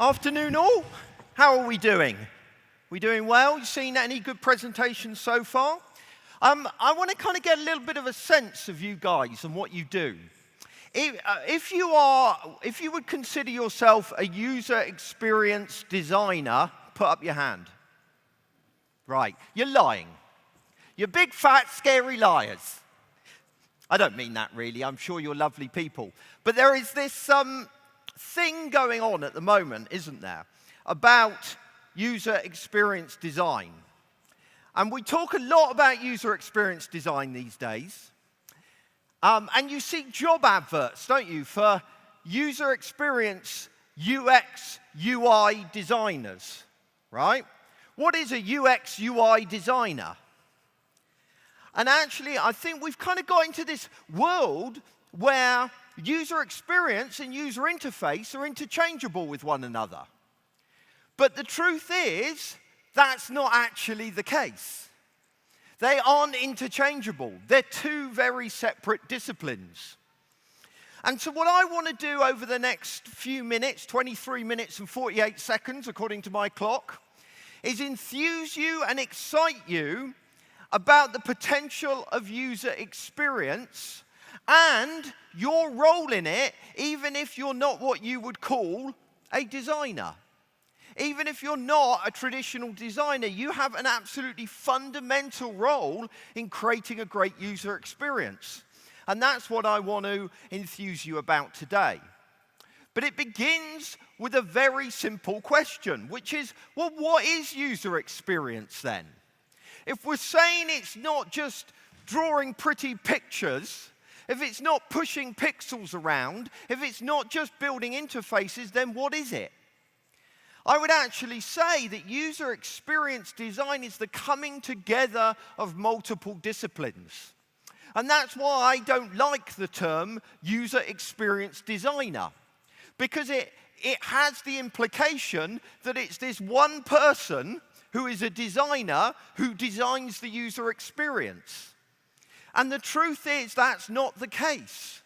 Afternoon all. How are we doing? We doing well? You seen any good presentations so far? I want to kind of get a little bit of a sense of you guys and what you do. If you would consider yourself a user experience designer, put up your hand. Right, you're lying. You're big, fat, scary liars. I don't mean that really. I'm sure you're lovely people. But there is this thing going on at the moment, isn't there, about user experience design. And we talk a lot about user experience design these days. And you see job adverts, don't you, for user experience UX, UI designers, right? What is a UX, UI designer? And actually, I think we've kind of got into this world where user experience and user interface are interchangeable with one another. But the truth is, that's not actually the case. They aren't interchangeable. They're two very separate disciplines. And so what I want to do over the next few minutes, 23 minutes and 48 seconds according to my clock, is enthuse you and excite you about the potential of user experience and your role in it, even if you're not what you would call a designer. Even if you're not a traditional designer, you have an absolutely fundamental role in creating a great user experience. And that's what I want to enthuse you about today. But it begins with a very simple question, which is, well, what is user experience then? If we're saying it's not just drawing pretty pictures, if it's not pushing pixels around, if it's not just building interfaces, then what is it? I would actually say that user experience design is the coming together of multiple disciplines. And that's why I don't like the term user experience designer, because it has the implication that it's this one person who is a designer who designs the user experience. And the truth is that's not the case.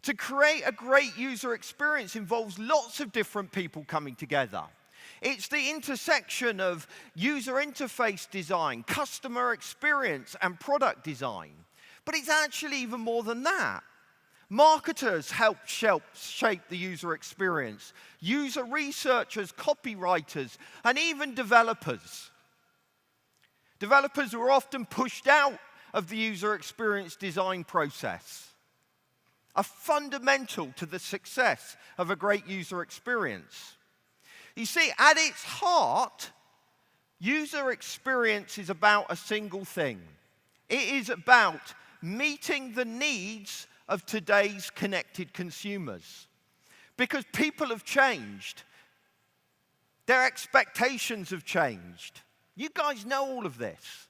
To create a great user experience involves lots of different people coming together. It's the intersection of user interface design, customer experience, and product design. But it's actually even more than that. Marketers help shape the user experience, user researchers, copywriters, and even developers. Developers are often pushed out of the user experience design process, are fundamental to the success of a great user experience. You see, at its heart, user experience is about a single thing. It is about meeting the needs of today's connected consumers. Because people have changed. Their expectations have changed. You guys know all of this.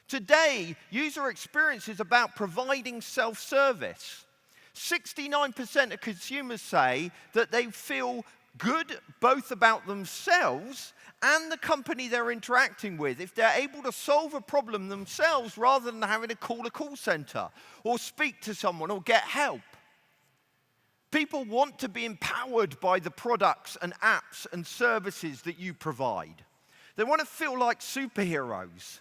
Today, user experience is about providing self-service. 69% of consumers say that they feel good both about themselves and the company they're interacting with if they're able to solve a problem themselves rather than having to call a call center or speak to someone or get help. People want to be empowered by the products and apps and services that you provide. They want to feel like superheroes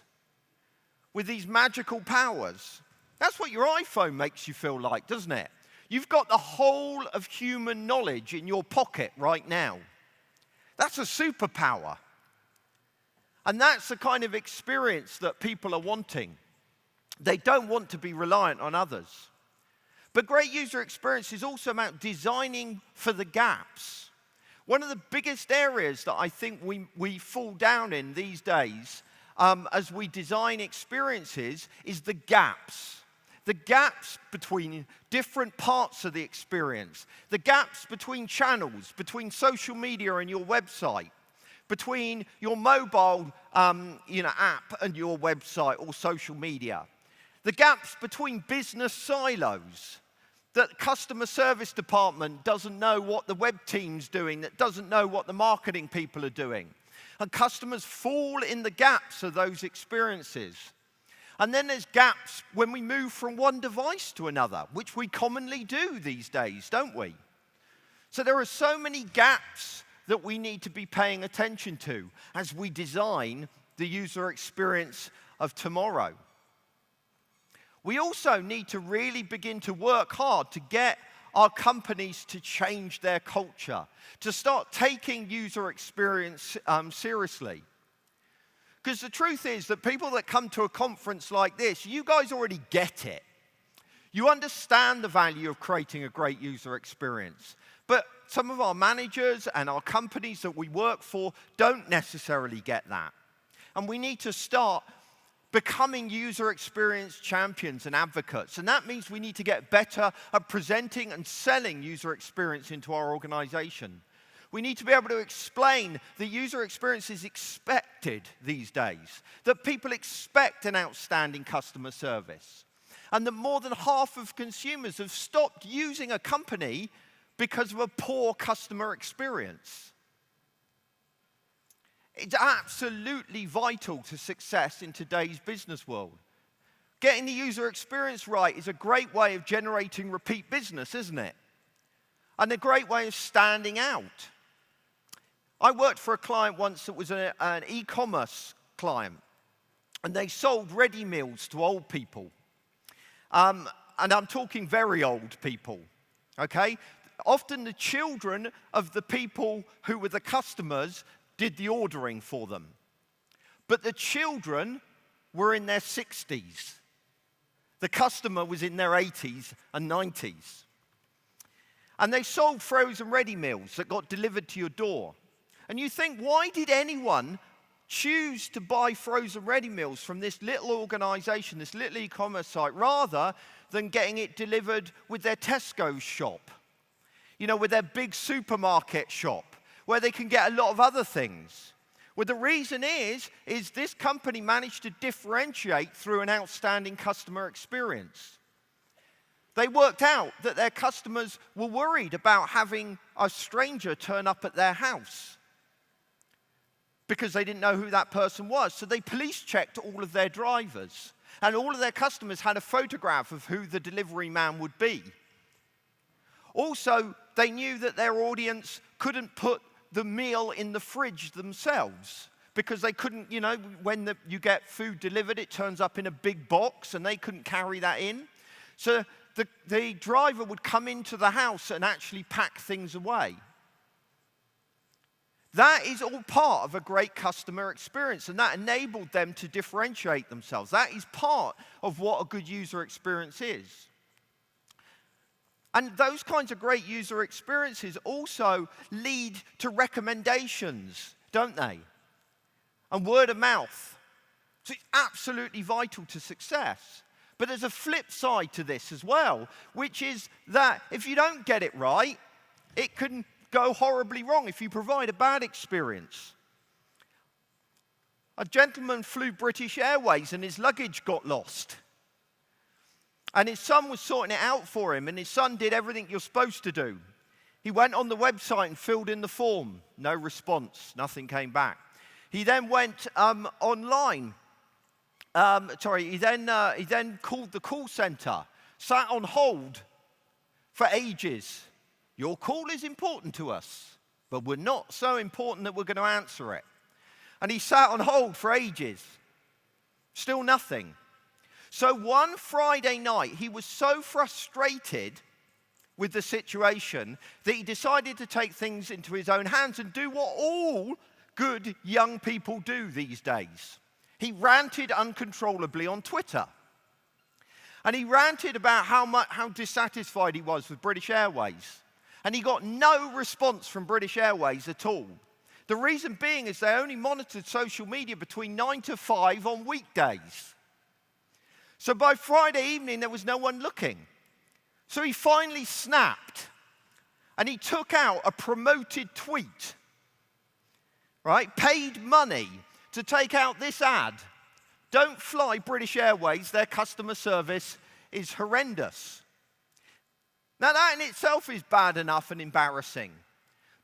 with these magical powers. That's what your iPhone makes you feel like, doesn't it? You've got the whole of human knowledge in your pocket right now. That's a superpower. And that's the kind of experience that people are wanting. They don't want to be reliant on others. But great user experience is also about designing for the gaps. One of the biggest areas that I think we fall down in these days as we design experiences is the gaps. The gaps between different parts of the experience. The gaps between channels, between social media and your website. Between your mobile app and your website or social media. The gaps between business silos. That customer service department doesn't know what the web team's doing, that doesn't know what the marketing people are doing. And customers fall in the gaps of those experiences. And then there's gaps when we move from one device to another, which we commonly do these days, don't we? So there are so many gaps that we need to be paying attention to as we design the user experience of tomorrow. We also need to really begin to work hard to get our companies to change their culture, to start taking user experience seriously. Because the truth is that people that come to a conference like this, you guys already get it. You understand the value of creating a great user experience. But some of our managers and our companies that we work for don't necessarily get that. And we need to start becoming user experience champions and advocates. And that means we need to get better at presenting and selling user experience into our organization. We need to be able to explain that user experience is expected these days, that people expect an outstanding customer service, and that more than half of consumers have stopped using a company because of a poor customer experience. It's absolutely vital to success in today's business world. Getting the user experience right is a great way of generating repeat business, isn't it? And a great way of standing out. I worked for a client once that was an e-commerce client, and they sold ready meals to old people. And I'm talking very old people, okay? Often the children of the people who were the customers did the ordering for them. But the children were in their 60s. The customer was in their 80s and 90s. And they sold frozen ready meals that got delivered to your door. And you think, why did anyone choose to buy frozen ready meals from this little organization, this little e-commerce site, rather than getting it delivered with their Tesco's shop? You know, with their big supermarket shop, where they can get a lot of other things. Well, the reason is this company managed to differentiate through an outstanding customer experience. They worked out that their customers were worried about having a stranger turn up at their house because they didn't know who that person was. So they police checked all of their drivers, and all of their customers had a photograph of who the delivery man would be. Also, they knew that their audience couldn't put the meal in the fridge themselves because they couldn't, you know, when you get food delivered, it turns up in a big box and they couldn't carry that in. So the driver would come into the house and actually pack things away. That is all part of a great customer experience, and that enabled them to differentiate themselves. That is part of what a good user experience is. And those kinds of great user experiences also lead to recommendations, don't they? And word of mouth. So it's absolutely vital to success. But there's a flip side to this as well, which is that if you don't get it right, it can go horribly wrong if you provide a bad experience. A gentleman flew British Airways and his luggage got lost. And his son was sorting it out for him, and his son did everything you're supposed to do. He went on the website and filled in the form. No response. Nothing came back. He then went online. He then called the call center, sat on hold for ages. Your call is important to us, but we're not so important that we're going to answer it. And he sat on hold for ages. Still nothing. So one Friday night, he was so frustrated with the situation that he decided to take things into his own hands and do what all good young people do these days. He ranted uncontrollably on Twitter. And he ranted about how dissatisfied he was with British Airways. And he got no response from British Airways at all. The reason being is they only monitored social media between 9 to 5 on weekdays. So by Friday evening, there was no one looking. So he finally snapped, and he took out a promoted tweet, right? Paid money to take out this ad. Don't fly British Airways, their customer service is horrendous. Now that in itself is bad enough and embarrassing.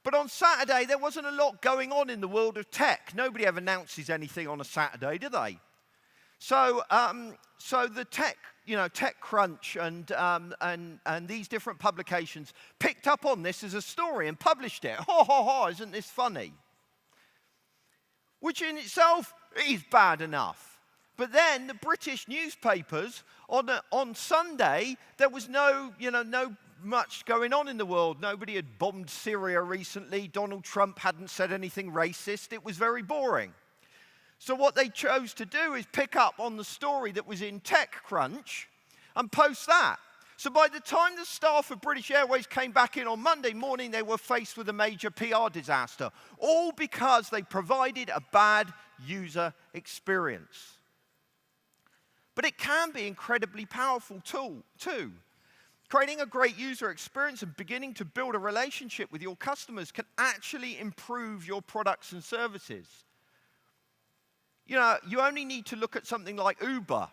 But on Saturday, there wasn't a lot going on in the world of tech. Nobody ever announces anything on a Saturday, do they? So the TechCrunch and these different publications picked up on this as a story and published it. Ha ha ha! Isn't this funny? Which in itself is bad enough. But then the British newspapers on Sunday, there was no much going on in the world. Nobody had bombed Syria recently. Donald Trump hadn't said anything racist. It was very boring. So what they chose to do is pick up on the story that was in TechCrunch and post that. So by the time the staff of British Airways came back in on Monday morning, they were faced with a major PR disaster, all because they provided a bad user experience. But it can be incredibly powerful tool too. Creating a great user experience and beginning to build a relationship with your customers can actually improve your products and services. You only need to look at something like Uber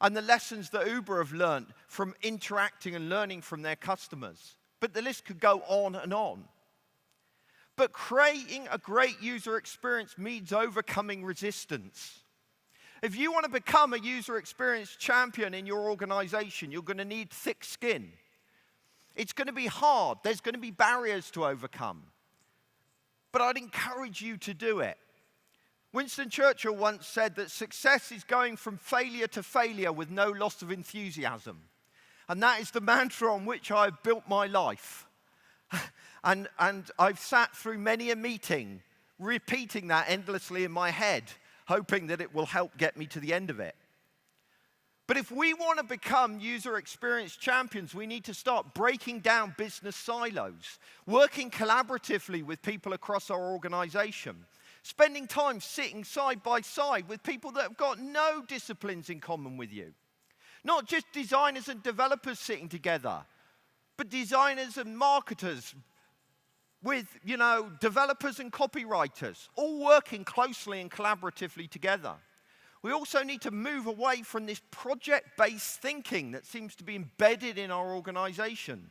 and the lessons that Uber have learned from interacting and learning from their customers. But the list could go on and on. But creating a great user experience means overcoming resistance. If you want to become a user experience champion in your organization, you're going to need thick skin. It's going to be hard. There's going to be barriers to overcome. But I'd encourage you to do it. Winston Churchill once said that success is going from failure to failure with no loss of enthusiasm. And that is the mantra on which I've built my life. and I've sat through many a meeting, repeating that endlessly in my head, hoping that it will help get me to the end of it. But if we want to become user experience champions, we need to start breaking down business silos, working collaboratively with people across our organization, spending time sitting side by side with people that have got no disciplines in common with you. Not just designers and developers sitting together, but designers and marketers with, developers and copywriters, all working closely and collaboratively together. We also need to move away from this project-based thinking that seems to be embedded in our organization.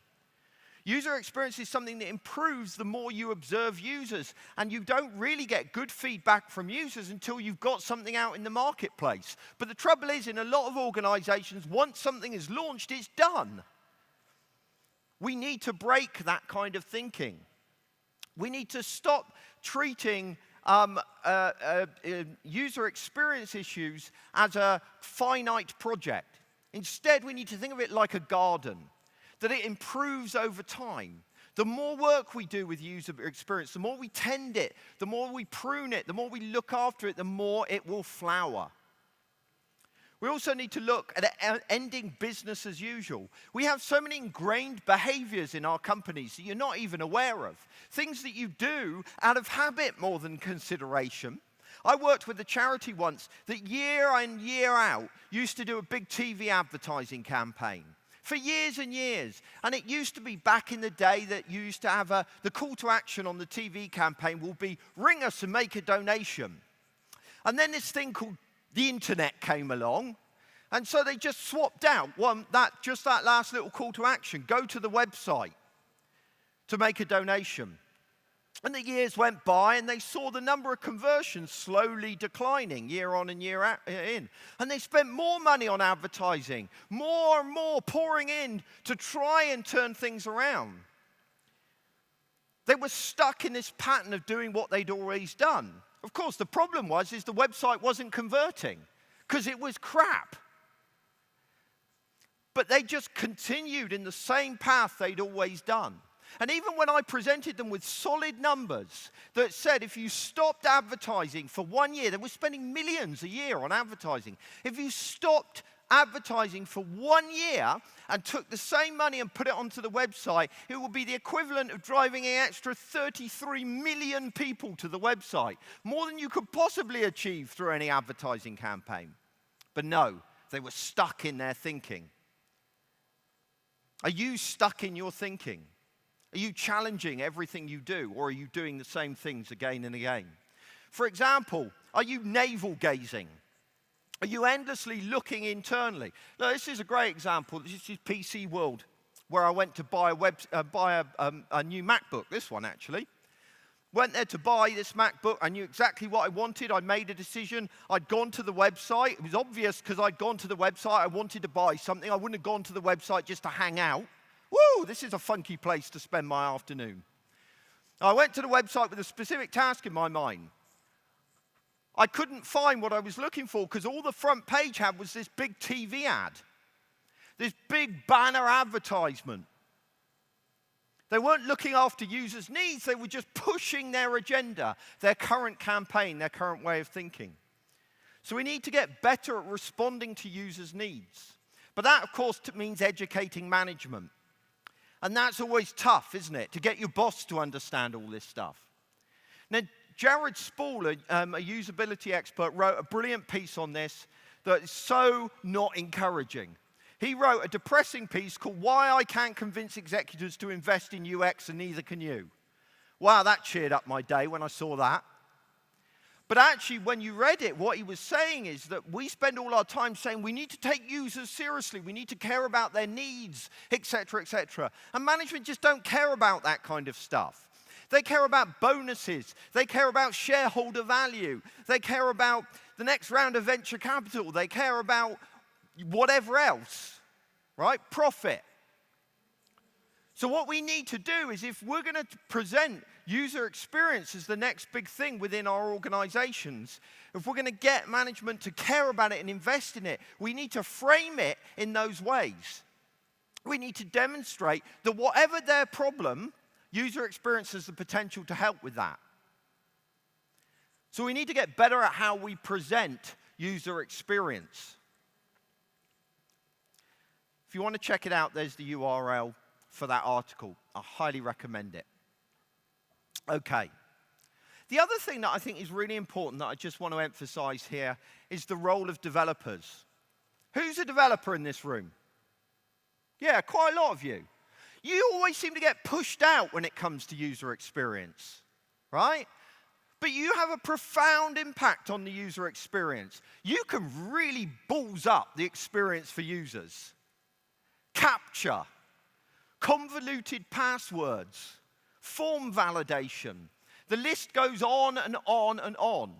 User experience is something that improves the more you observe users, and you don't really get good feedback from users until you've got something out in the marketplace. But the trouble is, in a lot of organizations, once something is launched, it's done. We need to break that kind of thinking. We need to stop treating user experience issues as a finite project. Instead, we need to think of it like a garden, that it improves over time. The more work we do with user experience, the more we tend it, the more we prune it, the more we look after it, the more it will flower. We also need to look at ending business as usual. We have so many ingrained behaviors in our companies that you're not even aware of. Things that you do out of habit more than consideration. I worked with a charity once that year in, year out used to do a big TV advertising campaign for years and years. And it used to be back in the day that you used to have the call to action on the TV campaign will be, ring us and make a donation. And then this thing called the internet came along, and so they just swapped out that last little call to action, go to the website to make a donation. And the years went by, and they saw the number of conversions slowly declining year on and year out, in. And they spent more money on advertising, more and more pouring in to try and turn things around. They were stuck in this pattern of doing what they'd always done. Of course, the problem was the website wasn't converting because it was crap. But they just continued in the same path they'd always done. And even when I presented them with solid numbers that said if you stopped advertising for 1 year, they were spending millions a year on advertising. If you stopped advertising for 1 year and took the same money and put it onto the website, it would be the equivalent of driving an extra 33 million people to the website, more than you could possibly achieve through any advertising campaign. But no, they were stuck in their thinking. Are you stuck in your thinking? Are you challenging everything you do, or are you doing the same things again and again? For example, are you navel-gazing? Are you endlessly looking internally? Now, this is a great example. This is PC World, where I went to buy a new MacBook, this one actually. Went there to buy this MacBook. I knew exactly what I wanted. I made a decision. I'd gone to the website. It was obvious because I'd gone to the website. I wanted to buy something. I wouldn't have gone to the website just to hang out. Woo, this is a funky place to spend my afternoon. I went to the website with a specific task in my mind. I couldn't find what I was looking for because all the front page had was this big TV ad, this big banner advertisement. They weren't looking after users' needs. They were just pushing their agenda, their current campaign, their current way of thinking. So we need to get better at responding to users' needs. But that, of course, means educating management. And that's always tough, isn't it, to get your boss to understand all this stuff. Now, Jared Spall, a usability expert, wrote a brilliant piece on this that is so not encouraging. He wrote a depressing piece called Why I Can't Convince Executives to Invest in UX and Neither Can You. Wow, that cheered up my day when I saw that. But actually, when you read it, what he was saying is that we spend all our time saying we need to take users seriously, we need to care about their needs, etc., etc. And management just don't care about that kind of stuff. They care about bonuses. They care about shareholder value. They care about the next round of venture capital. They care about whatever else, right? Profit. So what we need to do is if we're going to present user experience as the next big thing within our organizations, if we're going to get management to care about it and invest in it, we need to frame it in those ways. We need to demonstrate that whatever their problem, user experience has the potential to help with that. So we need to get better at how we present user experience. If you want to check it out, there's the URL for that article. I highly recommend it. Okay. The other thing that I think is really important that I just want to emphasize here is the role of developers. Who's a developer in this room? Yeah, quite a lot of you. You always seem to get pushed out when it comes to user experience, right? But you have a profound impact on the user experience. You can really balls up the experience for users. Capture, convoluted passwords, form validation. The list goes on and on and on.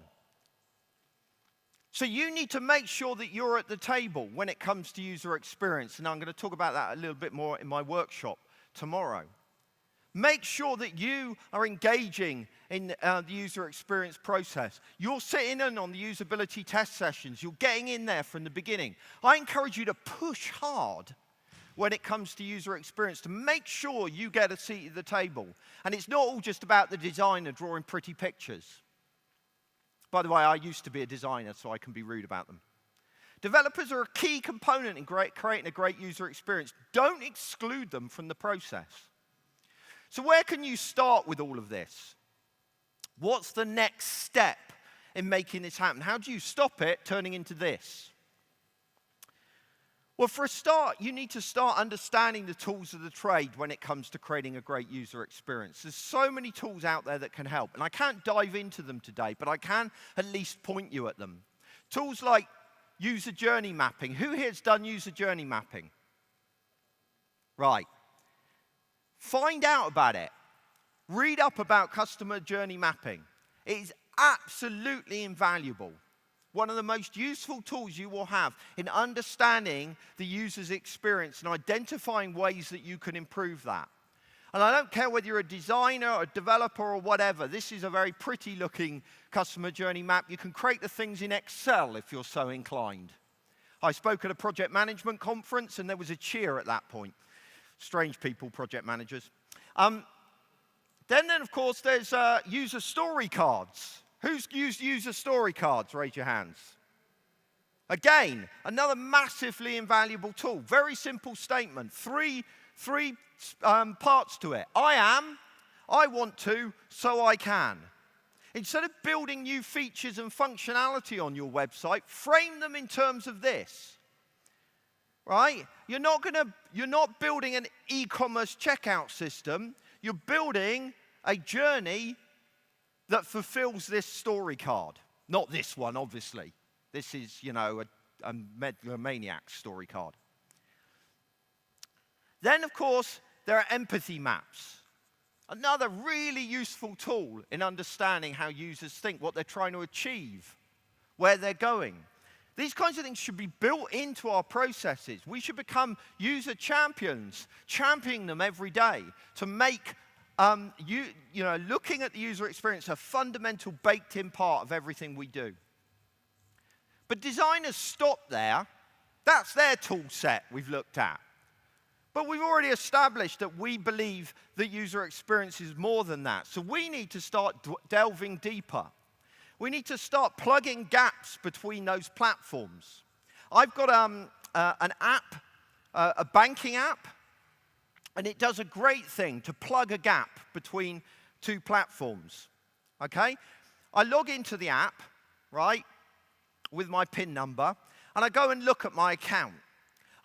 So you need to make sure that you're at the table when it comes to user experience. And I'm going to talk about that a little bit more in my workshop tomorrow. Make sure that you are engaging in the user experience process. You're sitting in on the usability test sessions. You're getting in there from the beginning. I encourage you to push hard when it comes to user experience, to make sure you get a seat at the table. And it's not all just about the designer drawing pretty pictures. By the way, I used to be a designer, so I can be rude about them. Developers are a key component in creating a great user experience. Don't exclude them from the process. So where can you start with all of this? What's the next step in making this happen? How do you stop it turning into this? Well, for a start, you need to start understanding the tools of the trade when it comes to creating a great user experience. There's so many tools out there that can help, and I can't dive into them today, but I can at least point you at them. Tools like user journey mapping. Who here has done user journey mapping? Right. Find out about it. Read up about customer journey mapping. It is absolutely invaluable. One of the most useful tools you will have in understanding the user's experience and identifying ways that you can improve that. And I don't care whether you're a designer or a developer or whatever. This is a very pretty looking customer journey map. You can create the things in Excel if you're so inclined. I spoke at a project management conference and there was a cheer at that point. Strange people, project managers. Then, of course, there's user story cards. Who's used user story cards? Raise your hands. Again, another massively invaluable tool. Very simple statement. Three parts to it. I am, I want to, so I can. Instead of building new features and functionality on your website, frame them in terms of this. Right? You're not building an e-commerce checkout system. You're building a journey that fulfills this story card. Not this one, obviously. This is, a maniac story card. Then, of course, there are empathy maps. Another really useful tool in understanding how users think, what they're trying to achieve, where they're going. These kinds of things should be built into our processes. We should become user champions, championing them every day to make looking at the user experience a fundamental baked-in part of everything we do. But designers stop there. That's their tool set we've looked at. But we've already established that we believe that user experience is more than that. So we need to start delving deeper. We need to start plugging gaps between those platforms. I've got an app, a banking app, and it does a great thing to plug a gap between two platforms. Okay? I log into the app, right, with my PIN number, and I go and look at my account.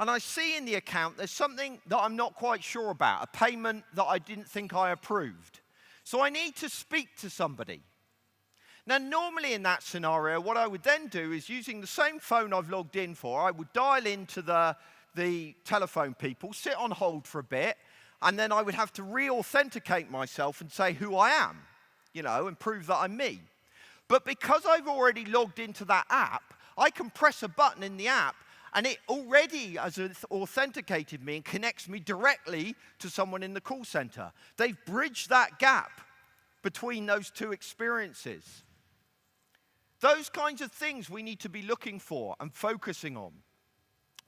And I see in the account there's something that I'm not quite sure about, a payment that I didn't think I approved. So I need to speak to somebody. Now, normally in that scenario, what I would then do is, using the same phone I've logged in for, I would dial into the telephone people, sit on hold for a bit, and then I would have to re-authenticate myself and say who I am, and prove that I'm me. But because I've already logged into that app, I can press a button in the app, and it already has authenticated me and connects me directly to someone in the call center. They've bridged that gap between those two experiences. Those kinds of things we need to be looking for and focusing on.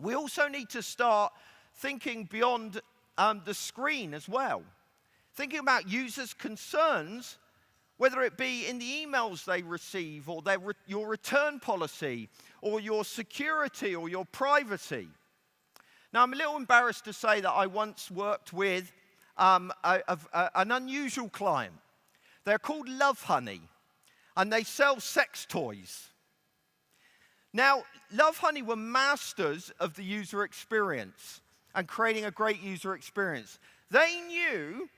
We also need to start thinking beyond the screen as well. Thinking about users' concerns, whether it be in the emails they receive, or your return policy, or your security, or your privacy. Now, I'm a little embarrassed to say that I once worked with an unusual client. They're called Love Honey, and they sell sex toys. Now, Love Honey were masters of the user experience and creating a great user experience. They knew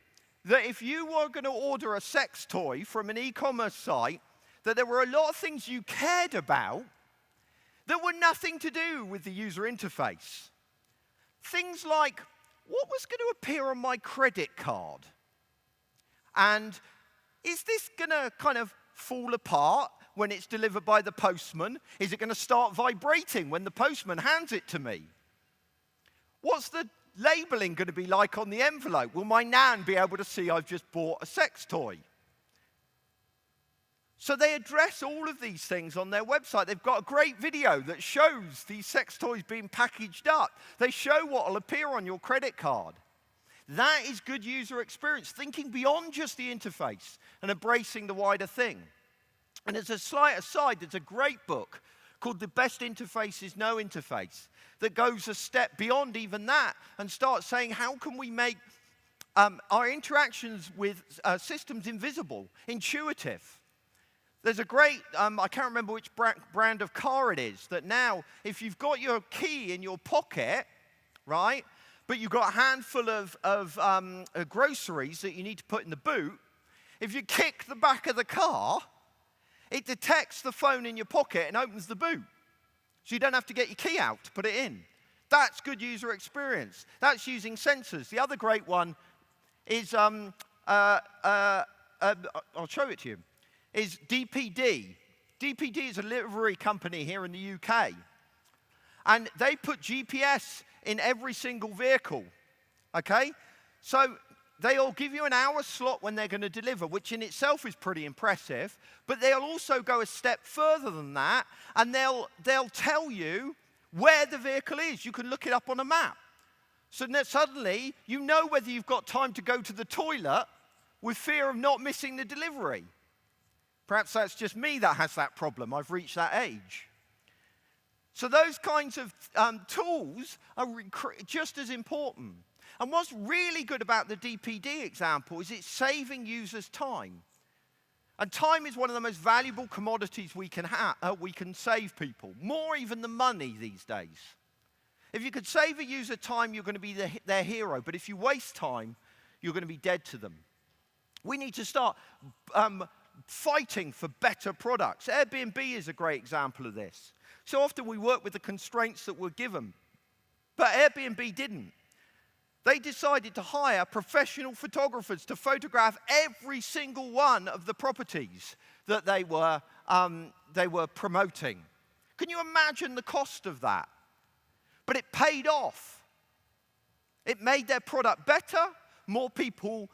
that if you were going to order a sex toy from an e-commerce site, that there were a lot of things you cared about that were nothing to do with the user interface. Things like, what was going to appear on my credit card? And is this going to kind of fall apart when it's delivered by the postman? Is it going to start vibrating when the postman hands it to me? What's the labeling going to be like on the envelope? Will my nan be able to see I've just bought a sex toy? So they address all of these things on their website. They've got a great video that shows these sex toys being packaged up. They show what will appear on your credit card. That is good user experience, thinking beyond just the interface and embracing the wider thing. And as a slight aside, there's a great book called The Best Interface is No Interface that goes a step beyond even that and starts saying, how can we make our interactions with systems invisible, intuitive? There's a great, I can't remember which brand of car it is, that now if you've got your key in your pocket, right, but you've got a handful of groceries that you need to put in the boot, if you kick the back of the car, it detects the phone in your pocket and opens the boot. So you don't have to get your key out to put it in. That's good user experience. That's using sensors. The other great one is, I'll show it to you, is DPD. DPD is a livery company here in the UK. And they put GPS in every single vehicle, okay? So they'll give you an hour slot when they're going to deliver, which in itself is pretty impressive, but they'll also go a step further than that, and they'll tell you where the vehicle is. You can look it up on a map. So then suddenly, you know whether you've got time to go to the toilet with fear of not missing the delivery. Perhaps that's just me that has that problem. I've reached that age. So those kinds of tools are just as important. And what's really good about the DPD example is it's saving users time. And time is one of the most valuable commodities we can save people, more even than money these days. If you could save a user time, you're going to be their hero. But if you waste time, you're going to be dead to them. We need to start fighting for better products. Airbnb is a great example of this. So often we work with the constraints that were given, but Airbnb didn't. They decided to hire professional photographers to photograph every single one of the properties that they were promoting. Can you imagine the cost of that? But it paid off. It made their product better. More people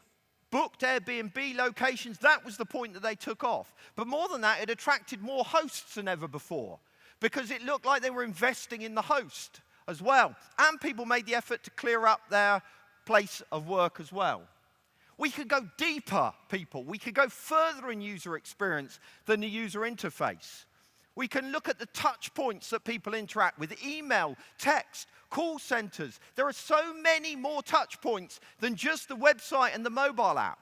booked Airbnb locations. That was the point that they took off. But more than that, it attracted more hosts than ever before because it looked like they were investing in the host as well. And people made the effort to clear up their place of work as well. We could go deeper, people. We could go further in user experience than the user interface. We can look at the touch points that people interact with, email, text, call centers. There are so many more touch points than just the website and the mobile app.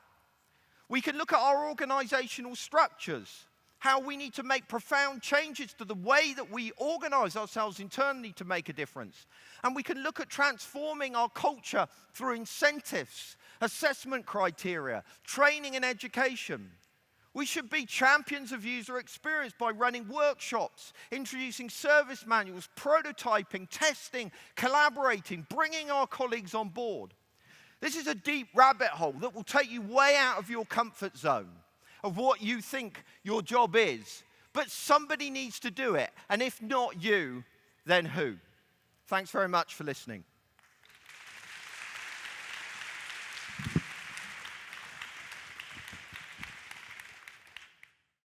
We can look at our organizational structures, how we need to make profound changes to the way that we organize ourselves internally to make a difference. And we can look at transforming our culture through incentives, assessment criteria, training and education. We should be champions of user experience by running workshops, introducing service manuals, prototyping, testing, collaborating, bringing our colleagues on board. This is a deep rabbit hole that will take you way out of your comfort zone of what you think your job is. But somebody needs to do it. And if not you, then who? Thanks very much for listening.